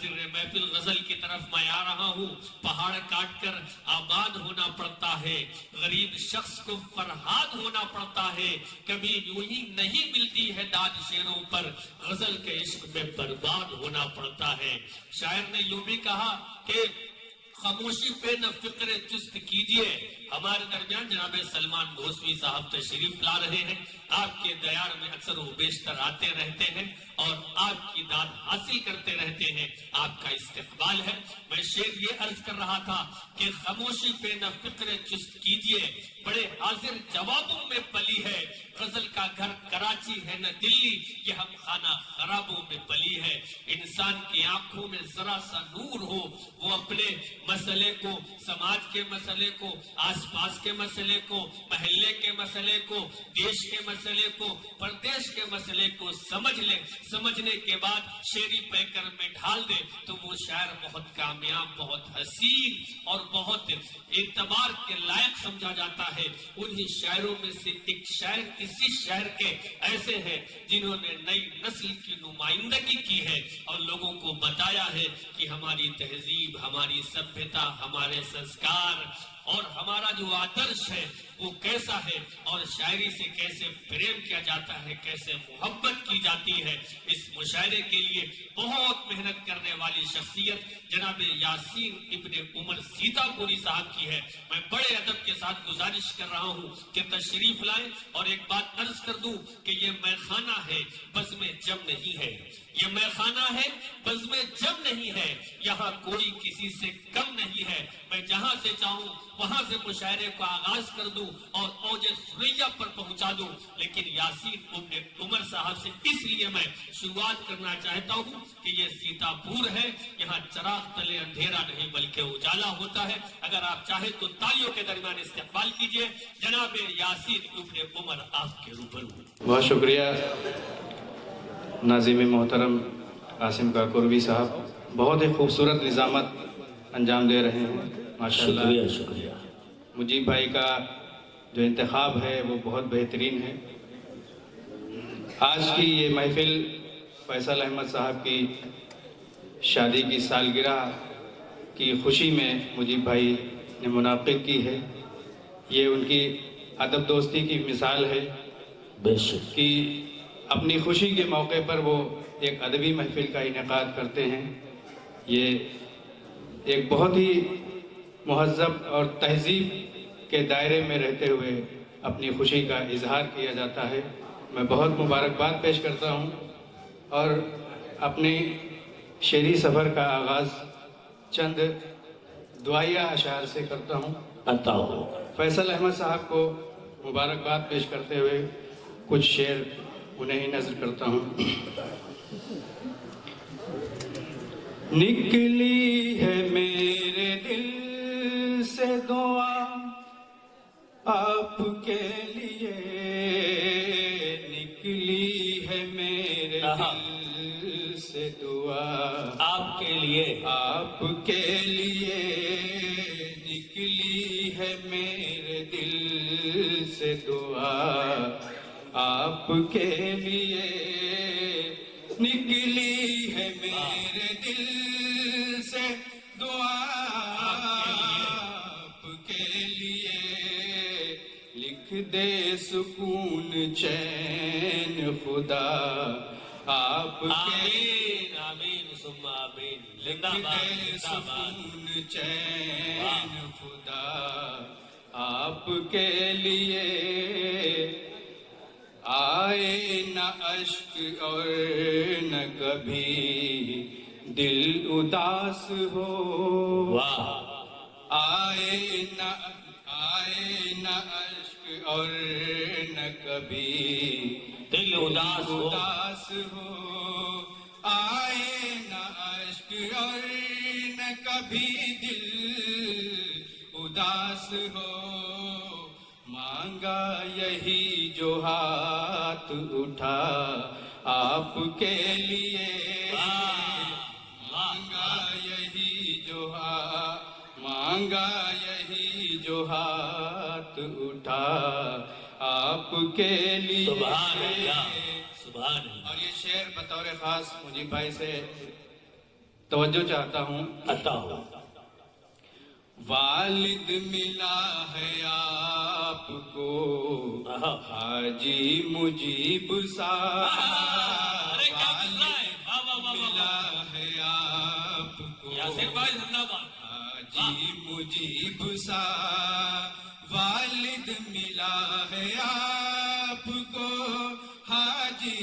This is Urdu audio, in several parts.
حاضر محفل غزل کی طرف میں آ رہا ہوں. پہاڑ کاٹ کر آباد ہونا پڑتا ہے, غریب شخص کو فرہاد ہونا پڑتا ہے, کبھی یوں ہی نہیں ملتی ہے داد شیروں پر, غزل کے عشق میں برباد ہونا پڑتا ہے. شاعر نے یوں بھی کہا کہ خاموشی پہ نہ فکر چست کیجئے. ہمارے درمیان جناب سلمان بھوسوی صاحب تشریف لا رہے ہیں. آپ کے دیار میں اکثر و بیشتر آتے رہتے ہیں اور آپ کی داد حاصل کرتے رہتے ہیں. آپ کا استقبال ہے. میں شعر یہ عرض کر رہا تھا کہ خاموشی پہ نہ فکر چست کیجئے, بڑے حاضر جوابوں میں پلی ہے. غزل کا گھر کراچی ہے نہ دلی, یہ ہم خانہ خرابوں میں پلی ہے. انسان کی آنکھوں میں ذرا سا نور ہو, وہ اپنے مسئلے کو, سماج کے مسئلے کو, آس پاس کے مسئلے کو, محلے کے مسئلے کو, دیش کے مسئلے کو, پردیش کے مسئلے کو سمجھ لے. سمجھنے کے بعد شعری پیکر میں ڈھال دے تو وہ شاعر بہت کامیاب, بہت حسین اور بہت اعتبار کے لائق سمجھا جاتا ہے. انہی شاعروں میں سے ایک شاعر اسی شہر کے ایسے ہیں جنہوں نے نئی نسل کی نمائندگی کی ہے اور لوگوں کو بتایا ہے کہ ہماری تہذیب, ہماری سبھیتا, ہمارے سنسکار اور ہمارا جو آدرش ہے وہ کیسا ہے اور شاعری سے کیسے پریم کیا جاتا ہے, کیسے محبت کی جاتی ہے. اس مشاعرے کے لیے بہت محنت کرنے والی شخصیت جناب یاسین ابن عمر سیتا پوری صاحب کی ہے. میں بڑے ادب کے ساتھ گزارش کر رہا ہوں کہ تشریف لائیں اور ایک بات عرض کر دوں کہ یہ میخانہ ہے, بزم جم نہیں ہے. یہ میخانہ ہے, بزم جم نہیں ہے. یہاں کوئی کسی سے کم نہیں ہے. میں جہاں سے چاہوں وہاں سے مشاعرے کو آغاز کر دوں اور اوج ثریا پر پہنچا دوں, لیکن یاسین ابن عمر صاحب سے اس لیے میں شروعات کرنا چاہتا ہوں کہ یہ سیتا پور ہے. یہاں چراغ تلے اندھیرا نہیں بلکہ اجالا ہوتا ہے. اگر آپ چاہیں تو تالیوں کے درمیان استقبال کیجئے جناب یاسین ابن عمر آپ کے روبرو. بہت شکریہ ناظم محترم قاسم کاکوروی صاحب, بہت ہی خوبصورت نظامت انجام دے رہے ہیں ماشاءاللہ. شکریہ شکریہ. مجیب بھائی کا جو انتخاب ہے وہ بہت بہترین ہے. آج کی یہ محفل فیصل احمد صاحب کی شادی کی سالگرہ کی خوشی میں مجیب بھائی نے منعقد کی ہے. یہ ان کی ادب دوستی کی مثال ہے بے شک کہ اپنی خوشی کے موقع پر وہ ایک ادبی محفل کا انعقاد کرتے ہیں. یہ ایک بہت ہی مہذب اور تہذیب کے دائرے میں رہتے ہوئے اپنی خوشی کا اظہار کیا جاتا ہے. میں بہت مبارکباد پیش کرتا ہوں اور اپنے شعری سفر کا آغاز چند دعائیہ اشعار سے کرتا ہوں. عطا ہو. فیصل احمد صاحب کو مبارکباد پیش کرتے ہوئے کچھ شعر انہیں ہی نظر کرتا ہوں. نکلی ہے میرے دل سے دعا آپ کے لیے, نکلی ہے میرے دل سے دعا آپ کے لیے, آپ کے لیے, نکلی ہے میرے دل سے دعا آپ کے لیے, نکلی ہے میرے دل سے دعا آپ کے لیے, لکھ دے سکون چین خدا آپ کے, آمین آمین ثم آمین. لکھ دے سکون چین خدا آپ کے لیے, آئے نہ اشک اور نہ کبھی دل اداس ہو, آئے نہ اشک اور نہ کبھی دل اداس ہو, آئے نہ اشک اور نہ کبھی دل اداس ہو, مانگا یہی جو ہاتھ اٹھا آپ کے لیے, مانگا یہی جو ہاتھ اٹھا آپ کے لیے. سبحان اللہ سبحان اللہ. اور یہ شعر بطور خاص مجیب بھائی سے توجہ چاہتا ہوں. عطا ہو. والد ملا ہے آپ کو حاجی مجیب صاحب. ارے کیا مل رہا ہے. واہ واہ واہ واہ. ملا ہے آپ کو یاسر بھائی زندہ باد. حاجی مجیب صاحب. والد ملا ہے آپ کو حاجی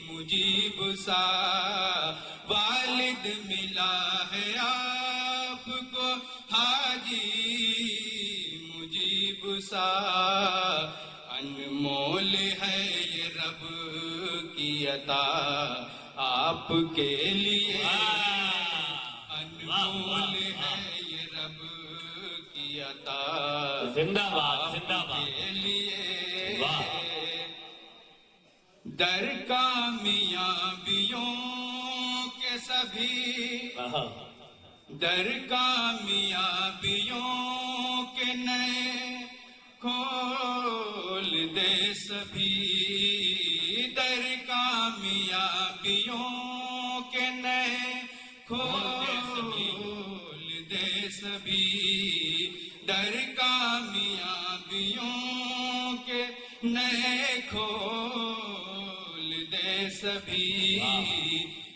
مجیب صاحب. والد ملا ہے آپ کو حاجی مجیب صاحب. انمول ہے یہ رب کی عطا آپ کے لیے. انمول ہے یہ رب کی عطا زندہ باد زندہ آپ باد. کے لیے. واہ. در کامیابیوں کے سبھی در کامیابیوں کے نئے کھول دے سبھی. در کامیابیوں کے نئے کھول دے سبھی. در کامیابیوں کے نئے کھول دے سبھی.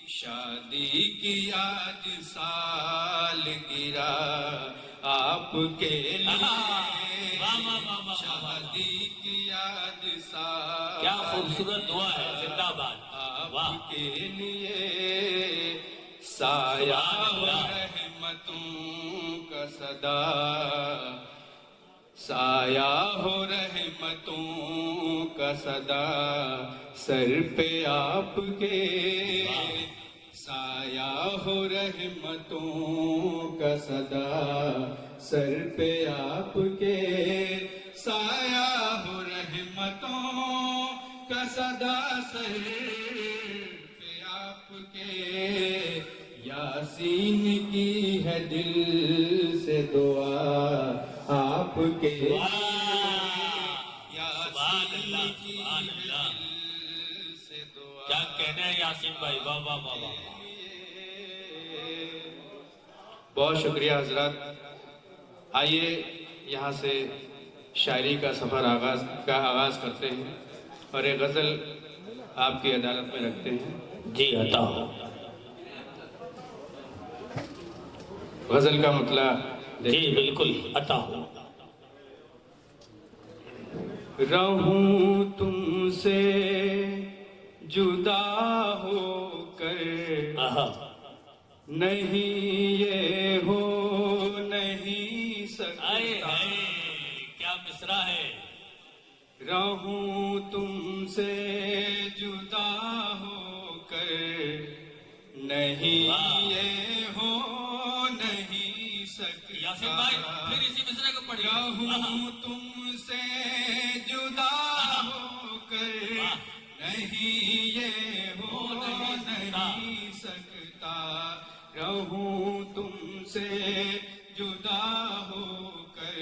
شادی کی آج سال گرا آپ کے لیے. شادی کی آج سال کیا خوبصورت دعا ہے. زندہ باد. واہ. آپ کے لیے. سایہ ہو رحمتوں کا صدا سایہ ہو رحمتوں کا صدا سر پہ آپ کے. سایہ ہو رحمتوں کا صدا سر پہ آپ کے. سایہ ہو رحمتوں کا صدا سر پہ آپ کے. یاسین کی ہے دل سے دعا آپ کے. سبحان اللہ سبحان اللہ. کیا کہنا ہے یاسین بھائی. واہ واہ واہ واہ. بہت شکریہ حضرات. آئیے یہاں سے شاعری کا سفر آغاز کرتے ہیں اور ایک غزل آپ کی عدالت میں رکھتے ہیں. جی عطا ہو. غزل کا مطلع جی بالکل عطا ہو. رہوں تم سے جدا ہو کر نہیں یہ ہو نہیں سکتا. کیا مصرع ہے. رہوں تم سے جدا ہو کر نہیں یہ ہو نہیں سکتا. یاسین بھائی پھر اسی مصرع کو پڑھیے. رہوں تم سے جدا ہو کر نہیں یہ ہو نہیں سکتا. رہوں تم سے جدا ہو کر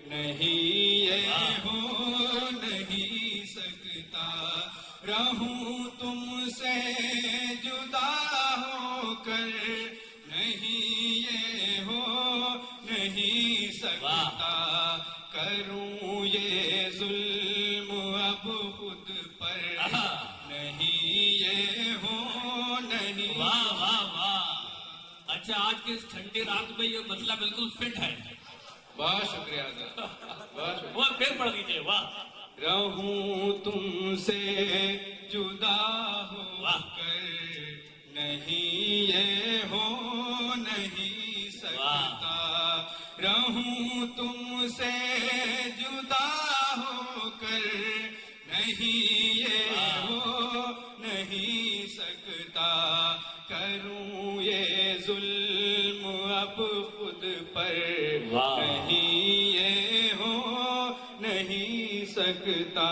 نہیں یہ ہو نہیں سکتا. رہوں تم سے جدا ہو کر نہیں یہ ہو نہیں سکتا. کروں یہ ظلم اب خود پر نہیں یہ ہو نہیں. واہ واہ واہ. اچھا آج کی اس ٹھنڈی رات میں یہ مطلب بالکل فٹ ہے. بہت شکریہ حضرت. بہت شکریہ. وہ پھر پڑھ دیجیے. واہ. رہوں تم سے جدا ہو کر نہیں یہ ہو نہیں سکتا. رہوں تم سے جدا ہو کر نہیں یہ ہو نہیں سکتا. کروں یہ ظلم اب خود پر نہیں یہ ہو نہیں سکتا.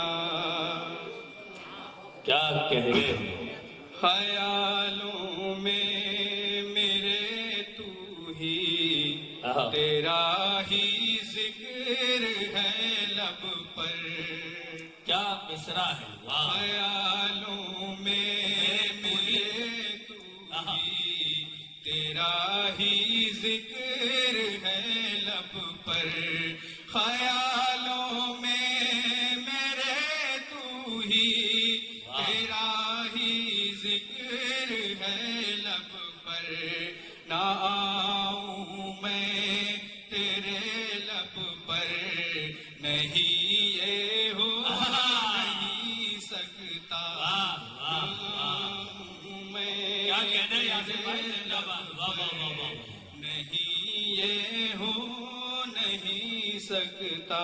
کیا کہہ گئے. خیالوں میں میرے تو ہی تیرا ہی ذکر ہے لب پر. کیا مصرع ہے. واہ. خیالوں میں میرے تو ہی تیرا ہی ذکر ہے لب پر، خیالوں میں میرے تو ہی، تیرا ہی ذکر ہے لب پر، نہ آؤں میں تیرے لب پر، نہیں یہ ہو نہیں سکتا میں کیا کہنا ہے یاسر بھائی؟ زندہ باد، واہ واہ واہ واہ، نہیں یہ ہو نہیں سکتا۔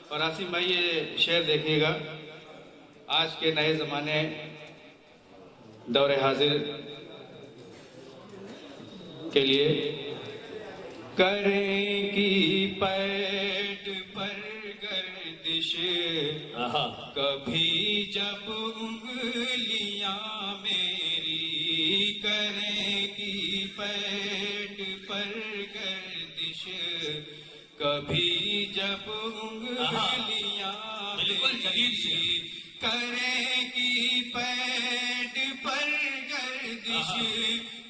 اور عاصم بھائی یہ شعر دیکھیے گا، آج کے نئے زمانے دور حاضر کے لیے، کریں کی پیٹ پر گردش کبھی جب انگلیاں میری، کریں کی پیٹ پر گردش کبھی جب انگلیاں بالکل جدید سے، میری، کریں کی پیٹ پر گردش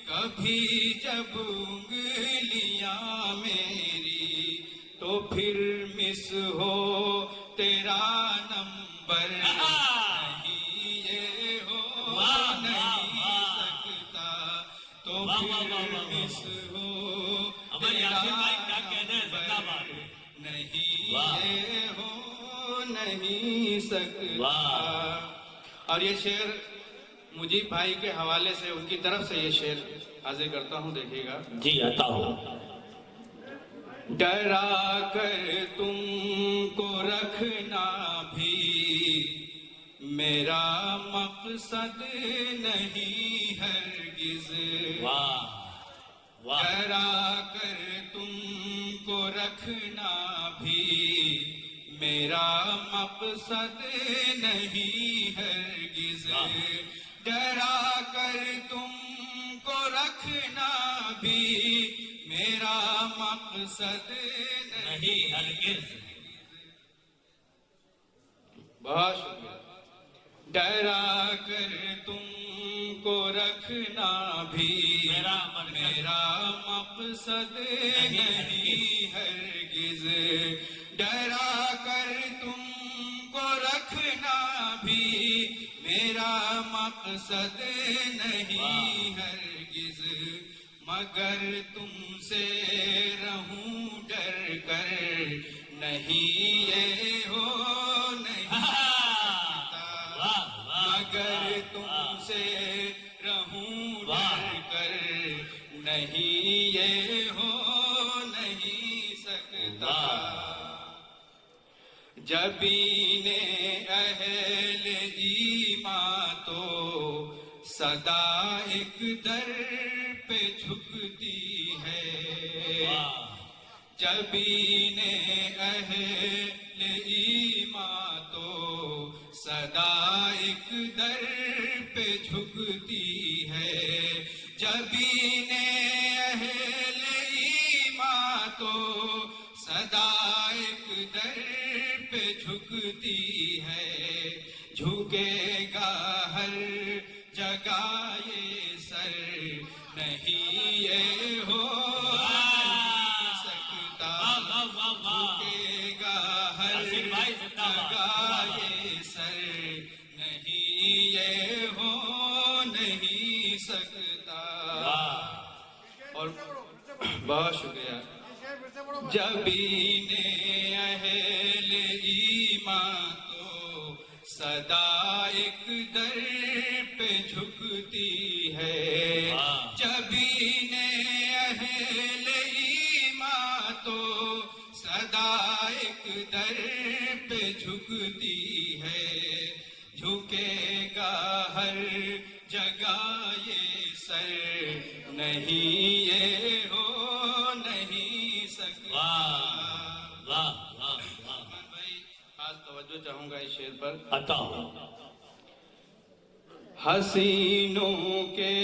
کبھی جب انگلیاں میری، تو پھر مس ہو تیرا نمبر، نہیں یہ ہو نہیں سکتا، تو پھر مس ہو ہمارے تیرا یاسر بھائی کیا کہنا ہے؟ زندہ نمبر، باد، نہیں واہ یہ ہو نہیں سکتا۔ واہ، اور یہ شعر مجیب بھائی کے حوالے سے، ان کی طرف سے یہ شعر حاضر کرتا ہوں، دیکھیے گا۔ جی عطا ہو۔ ڈرا کر تم کو رکھنا بھی میرا مقصد نہیں ہرگز، واہ واہ، ڈرا کر تم کو رکھنا بھی میرا مقصد نہیں ہرگز، ڈرا کر تم کو رکھنا بھی میرا مقصد نہیں ہرگز، بہت شکریہ۔ ڈرا کر تم کو رکھنا بھی میرا مقصد نہیں ہرگز، ڈرا کر تم کو رکھنا بھی میرا مقصد نہیں ہرگز، مگر تم سے رہوں ڈر کر، نہیں یہ ہو نہیں سکتا، مگر تم سے رہوں ڈر کر، نہیں یہ ہو نہیں سکتا، جبین اہل ایمان تو صدا ایک در پہ جھکتی ہے، جبین اہل ایمان تو صدا ایک در پہ جھکتی ہے، جبین اہل ایمان تو صدا ایک در پہ جھکتی ہے، جھکے گا ہر جگہ یہ سر، نہیں یہ ہو نہیں سکتا، جھکے گا ہر جگہ یہ سر، نہیں یہ ہو نہیں سکتا۔ اور بہت شکریہ۔ جبین اہل ایمان تو صدا ایک در پہ جھکتی ہے، جبین اہل ایمان تو صدا ایک در پہ جھکتی ہے، جھکے گا ہر جگہ یہ سر، نہیں یہ ہو نہیں سکتا۔ واہ واہ واہ، بھائی خاص توجہ چاہوں گا اس شعر پر۔ عطا ہو۔ حسینوں کے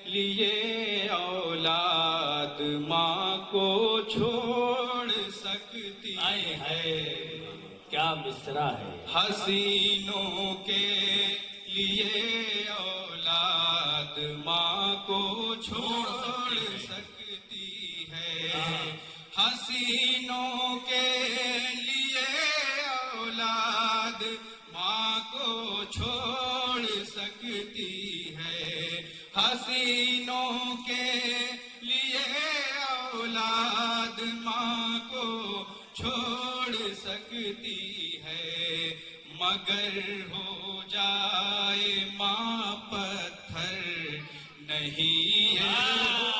لیے اولاد ماں کو چھوڑ سکتی ہے، کیا مصرع ہے، حسینوں کے لیے اولاد ماں کو چھوڑ سکتی ہے حسینوں کے لیے اولاد ماں کو چھوڑ سکتی ہے حسینوں کے لیے اولاد ماں کو چھوڑ سکتی ہے مگر ہو جائے ماں پتھر نہیں یہ ہو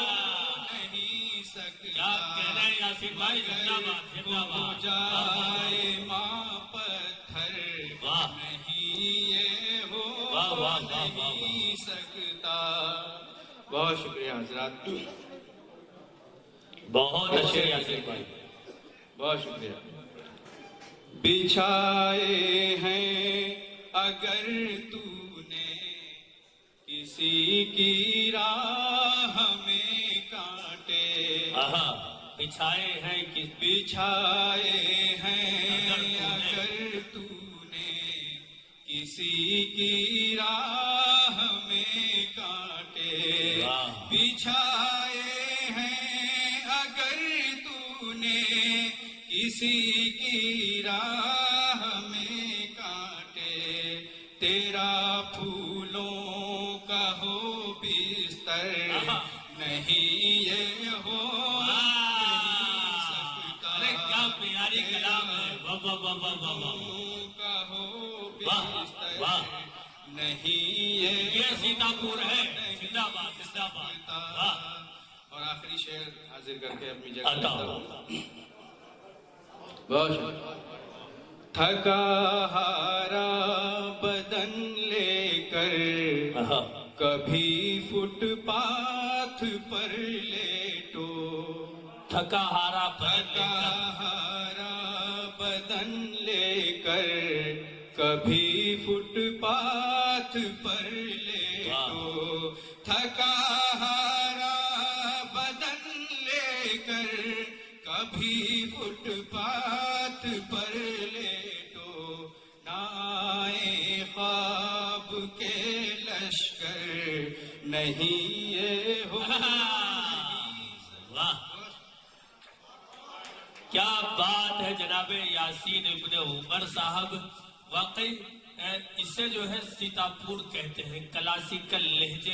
نہیں سکتا کیا کہہ رہے ہیں یاسین بھائی؟ زندہ باد، زندہ ہو باد۔ جائے ماں پتھر واہ نہیں یہ ہو واہ واہ واہ واہ واہ۔ نہیں سکتا بہت شکریہ حضرات بہت اچھے یاسین بھائی، بہت شکریہ بچھائے ہیں اگر تو نے کسی کی راہ میں کانٹے آہا بچھائے ہیں کس بچھائے ہیں اگر تو نے کسی کی راہ میں کانٹے واہ۔ بچھائے ہیں اگر تو نے کسی کی راہ میں کانٹے تیرا پھولوں کا ہو بستر نہیں یہ ہو نہیں سکتا ارے کیا پیاری کلام ہے، واہ واہ واہ واہ واہ واہ۔ پھولوں کا ہو واہ، بستر واہ۔ نہیں یہ یہ سیتا پور ہے، زندہ باد زندہ باد۔ واہ اور آخری شعر حاضر کر کے اپنی جگہ عطا لیتا ہو۔ ہوں بہت شکریہ تھکا ہارا بدن لے کر آہا کبھی فٹ پاتھ پر لیٹو تھکا ہارا تھکا ہارا بدن لے کر کبھی فٹ پاتھ پر لیٹو تھکا ہارا بدن لے کر کبھی فٹ پاتھ پر لیٹو نائے خواب کے لشکر نہیں یہ ہو واہ کیا بات ہے جناب یاسین ابن عمر صاحب، واقعی اسے جو ہے سیتا پور کہتے ہیں، کلاسیکل لہجے